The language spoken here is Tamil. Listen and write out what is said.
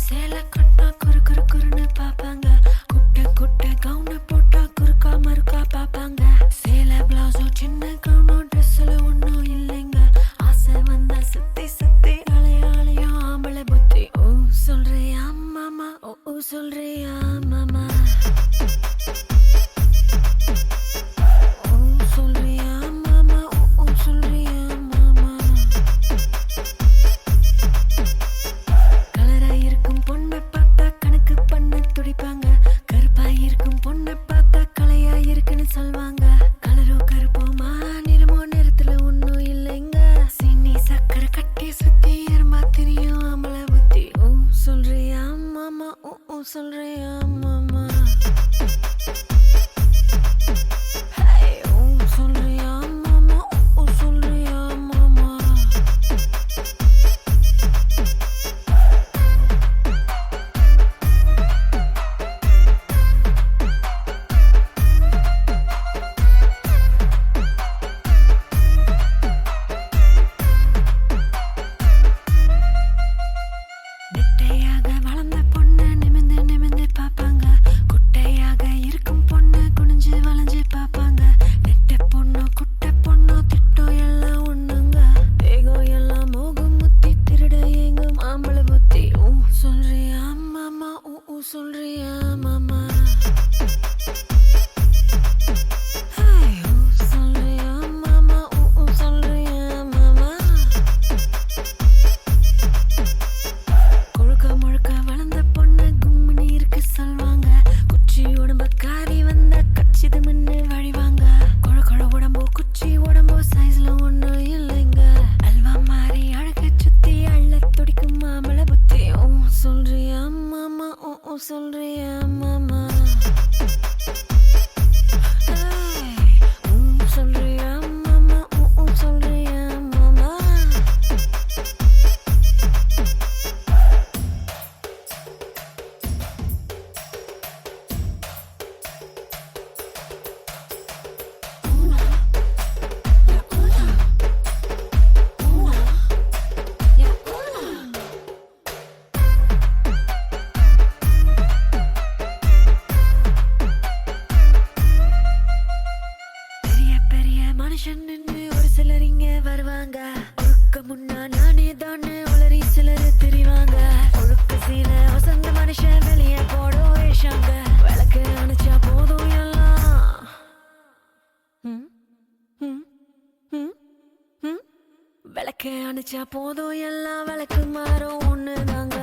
சேல கட்டினா குறு குறு குறுன்னு பாப்பாங்க. குட்டை குட்டை கவுன போட்டா குறுக்கா மறுக்கா பாப்பாங்க. சேல பிளவுஸும் சின்ன கவுனும் ட்ரெஸ்ல ஒன்னும் இல்லைங்க. ஆசை வந்தா சுத்தி சுத்தி அலையாளையும் ஆம்பளை புத்தி. ஓ சொல்றியா மாமா, ஓ சொல்றியா மாமா, சொல்றியா மாமா. Hey, சொல்றியா மாமா, சொல்றியா மாமா. நெட்டையாக வளர்ந்த பொண்ணு நிமிந்து நிமிந்து பாப்பாங்க. குட்டையாக இருக்கும் பொண்ணு குனிஞ்சு வளைஞ்சு பாப்பாங்க. நெட்ட பொண்ணு குட்டை பொண்ணு திட்டம் எல்லாம் ஒண்ணுங்க. தேகம் எல்லாம் மோகம் முத்தி திருட எங்கும் ஆம்பளை புத்தி. ஊ சொல்றியா மாமா, ஊ சொல்றியா மாமா. சொல்றியா மாமா, சொல்றியா மாமா. கொழுக்க முழுக்க வளர்ந்த பொண்ணு கும்முனு இருக்கு சொல்வாங்க. குச்சி உடம்ப காரி வந்த கச்சிது முன்னு வழிவாங்க. கொழ கொழ உடம்போ குச்சி உடம்போ சைஸ்ல ஒன்னும் இல்லைங்க. அல்வா மாறி அழக சுத்தி அள்ள துடிக்கும் மாமள புத்தி. ஓ சொல்றியா மாமா, சொல்றியா மாமா. சொல்றியா மாமா, சொல்றியா மாமா. பெரிய பெரிய மனுஷன் ஒரு சிலர் இங்க வருவாங்க. ஒழுக்க முன்னா நானே தானே உளறி சிலர் தெரிவாங்க. ஒழுக்க சீல வசந்த மனுஷன் வெளியே போடும் வேஷாங்க. விளக்கு அணைச்சா போதும் எல்லாம் விளக்கு அணைச்சா போதும் எல்லாம் விளக்கு மாறும் ஒண்ணுதாங்க.